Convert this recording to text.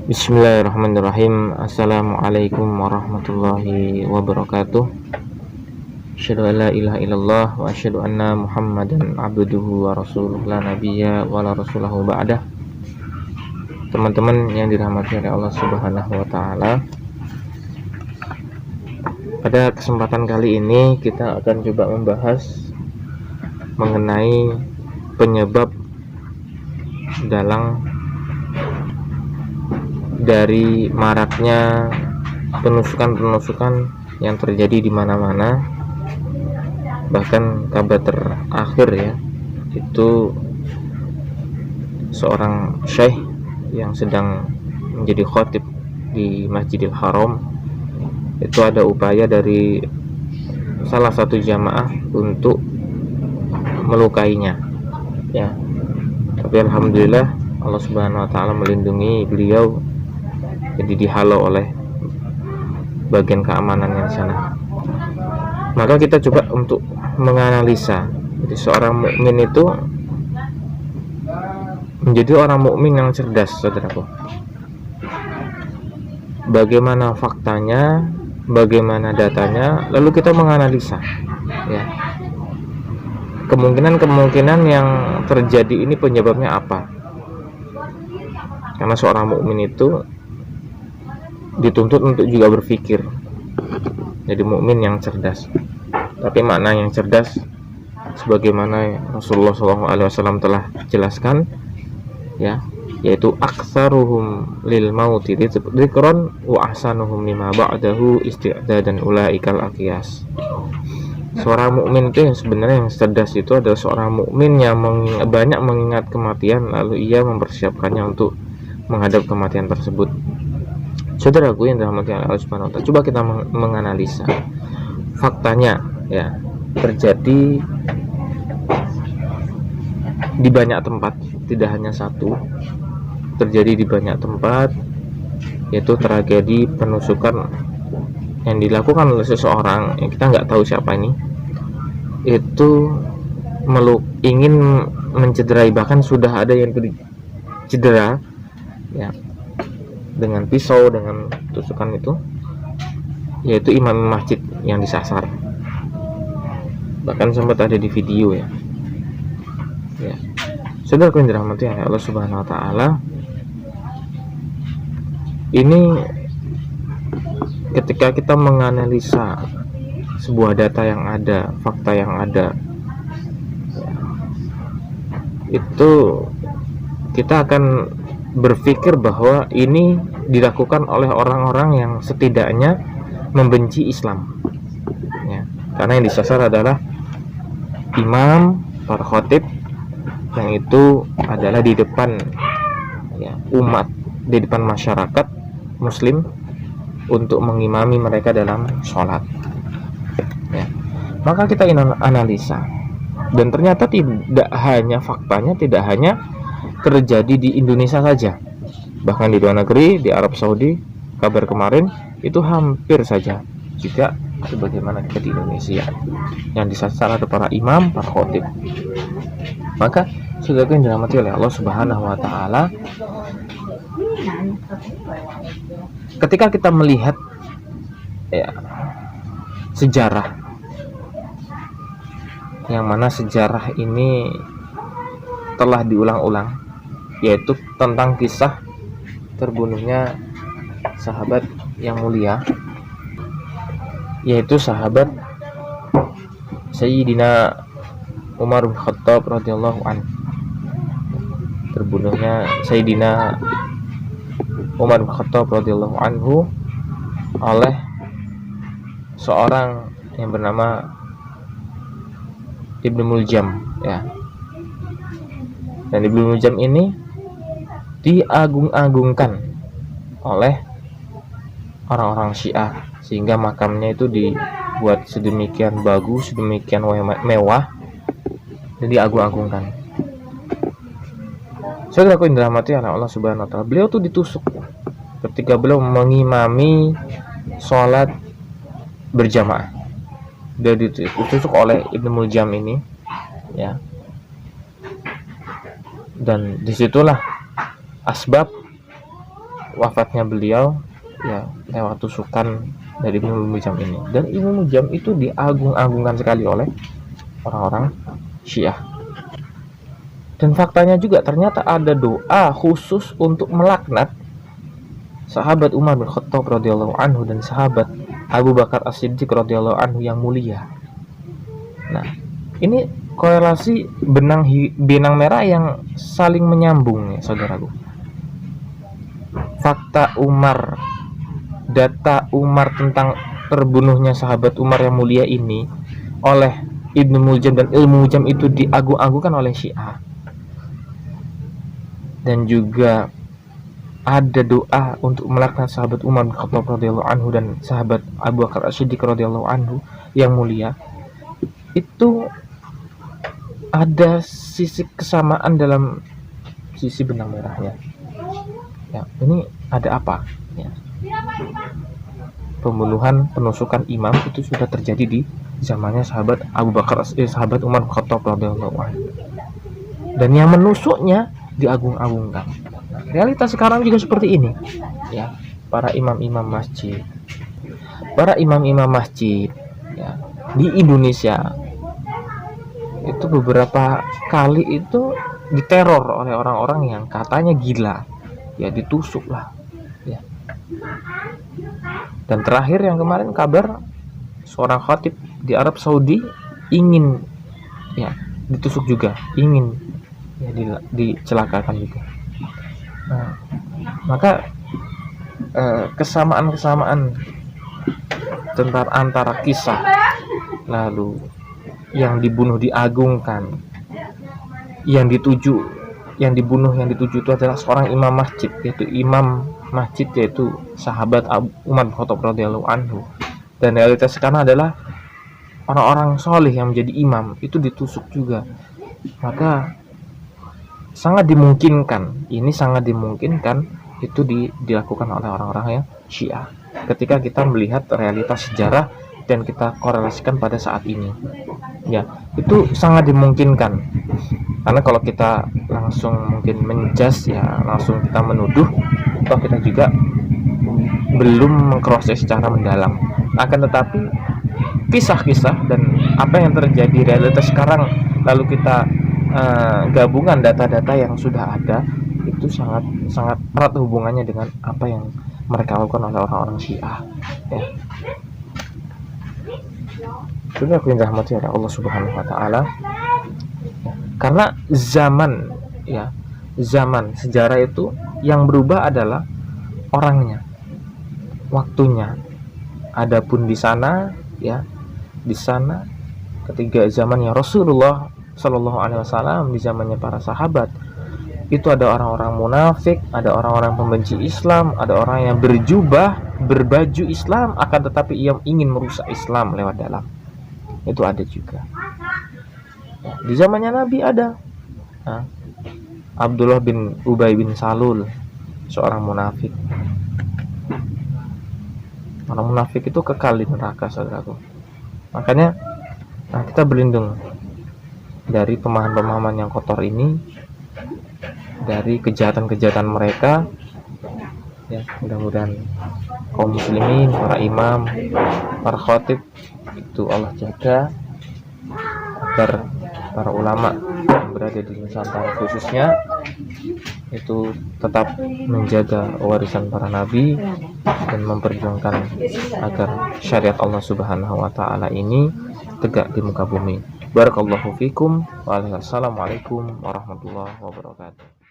Bismillahirrahmanirrahim. Assalamualaikum warahmatullahi wabarakatuh. Asyhadu an la ilaha illallah wa asyhadu anna Muhammadan abduhu wa rasuluh la nabiyya wa la rasulahu ba'dah. Teman-teman yang dirahmati oleh Allah Subhanahu wa taala. Pada kesempatan kali ini kita akan coba membahas mengenai penyebab dari maraknya penusukan-penusukan yang terjadi di mana-mana. Bahkan kabar terakhir ya, itu seorang syekh yang sedang menjadi khatib di Masjidil Haram, itu ada upaya dari salah satu jamaah untuk melukainya ya. Tapi alhamdulillah Allah Subhanahu wa taala melindungi beliau, jadi dihalau oleh bagian keamanan yang sana. Maka kita coba untuk menganalisa, jadi seorang mukmin itu menjadi orang mukmin yang cerdas, saudaraku. Bagaimana faktanya, bagaimana datanya, lalu kita menganalisa ya. Kemungkinan yang terjadi ini penyebabnya apa? Karena seorang mukmin itu dituntut untuk juga berpikir, jadi mukmin yang cerdas. Tapi makna yang cerdas sebagaimana Rasulullah SAW telah jelaskan ya, yaitu aktsaruhum lil mauti dzikran wa ahsanuhum lima ba'dahu isti'dadan ulaikal aqyas. Seorang mukmin itu yang sebenarnya yang cerdas itu adalah seorang mukmin yang banyak mengingat kematian, lalu ia mempersiapkannya untuk menghadap kematian tersebut. Saudaraku yang dirahmati Allah Subhanahu wa taala, coba kita menganalisa faktanya ya, terjadi di banyak tempat, tidak hanya satu, terjadi di banyak tempat, yaitu tragedi penusukan yang dilakukan oleh seseorang yang kita nggak tahu siapa ini, itu ingin mencederai, bahkan sudah ada yang cedera ya dengan pisau, dengan tusukan itu, yaitu imam masjid yang disasar. Bahkan sempat ada di video ya. Saudara yang dirahmati oleh Allah Subhanahu wa taala, ini ketika kita menganalisa sebuah data yang ada, fakta yang ada, itu kita akan berpikir bahwa ini dilakukan oleh orang-orang yang setidaknya membenci Islam ya. Karena yang disasar adalah imam, para khatib, yang itu adalah di depan ya, umat, di depan masyarakat muslim untuk mengimami mereka dalam sholat ya. Maka kita analisa, dan ternyata tidak hanya faktanya, tidak hanya terjadi di Indonesia saja, bahkan di luar negeri, di Arab Saudi, kabar kemarin itu hampir saja juga sebagaimana kita di Indonesia, yang disasar ada para imam, para khatib. Maka sudah yang dirahmati oleh Allah Subhanahu wa taala, ketika kita melihat ya, sejarah, yang mana sejarah ini telah diulang-ulang, yaitu tentang kisah terbunuhnya sahabat yang mulia, yaitu sahabat Sayyidina Umar bin Khattab radhiyallahu anhu. Terbunuhnya Sayyidina Umar bin Khattab radhiyallahu anhu oleh seorang yang bernama Ibnu Muljam ya. Dan Ibnu Muljam ini diagung-agungkan oleh orang-orang Syiah, sehingga makamnya itu dibuat sedemikian bagus, sedemikian mewah, dan diagung-agungkan. Saudaraku yang dirahmati oleh Allah Subhanahu wa taala, beliau tuh ditusuk ketika beliau mengimami sholat berjamaah. Dia ditusuk oleh Ibnu Muljam ini ya. Dan disitulah asbab wafatnya beliau ya lewat tusukan dari Ibnu Muljam ini. Dan Ibnu Muljam itu diagung-agungkan sekali oleh orang-orang Syiah. Dan faktanya juga ternyata ada doa khusus untuk melaknat sahabat Umar bin Khattab radhiyallahu anhu dan sahabat Abu Bakar As-Siddiq radhiyallahu anhu yang mulia. Nah, ini korelasi benang merah yang saling menyambung ya saudaraku. Fakta Umar, data Umar tentang terbunuhnya sahabat Umar yang mulia ini oleh Ibnu Muljam, dan ilmu Muljam itu diagung-agungkan oleh Syiah. Dan juga ada doa untuk melaknat sahabat Umar bin Khattab radhiyallahu anhu dan sahabat Abu Bakar As-Siddiq radhiyallahu anhu yang mulia. Itu ada sisi kesamaan dalam sisi benang merahnya. Ya, ini ada apa? Ya. Pembunuhan, penusukan imam itu sudah terjadi di zamannya sahabat sahabat Umar bin Khattab radhiyallahu anhu. Dan yang menusuknya diagung-agungkan. Nah, realitas sekarang juga seperti ini. Ya, para imam-imam masjid ya, di Indonesia itu beberapa kali itu diteror oleh orang-orang yang katanya gila, ya ditusuk lah, ya. Dan terakhir yang kemarin kabar seorang khatib di Arab Saudi ingin ya ditusuk juga, ingin ya dicelakakan juga. Nah, maka kesamaan tentang antara kisah lalu yang dibunuh diagungkan, yang dibunuh yang dituju itu adalah seorang imam masjid, yaitu sahabat Umar bin Khattab radhiyallahu anhu. Dan realitas sekarang adalah orang-orang soleh yang menjadi imam itu ditusuk juga. Maka sangat dimungkinkan itu dilakukan oleh orang-orang yang Syiah. Ketika kita melihat realitas sejarah dan kita korelasikan pada saat ini, ya itu sangat dimungkinkan. Karena kalau kita langsung mungkin menjas, ya langsung kita menuduh, atau kita juga belum mengproses secara mendalam. Akan tetapi kisah-kisah dan apa yang terjadi realitas sekarang, lalu kita gabungan data-data yang sudah ada, itu sangat erat hubungannya dengan apa yang mereka lakukan oleh orang-orang Syiah, ya. Sudah aku dirahmati oleh Allah Subhanahu wa taala. Karena zaman sejarah itu yang berubah adalah orangnya, waktunya. Adapun di sana ketika zamannya Rasulullah Shallallahu Alaihi Wasallam, di zamannya para sahabat, itu ada orang-orang munafik, ada orang-orang pembenci Islam, ada orang yang berbaju Islam, akan tetapi ia ingin merusak Islam lewat dalam. Itu ada juga. Di zamannya Nabi ada Abdullah bin Ubay bin Salul, seorang munafik. Orang munafik itu kekal di neraka, saudaraku. Makanya kita berlindung dari pemahaman-pemahaman yang kotor ini, dari kejahatan-kejahatan mereka. Ya, mudah-mudahan kaum muslimin, para imam, para khatib itu Allah jaga, agar para ulama yang berada di Nusantara khususnya itu tetap menjaga warisan para nabi dan memperjuangkan agar syariat Allah Subhanahu wa taala ini tegak di muka bumi. Barakallahu fikum. Wassalamualaikum warahmatullahi wabarakatuh.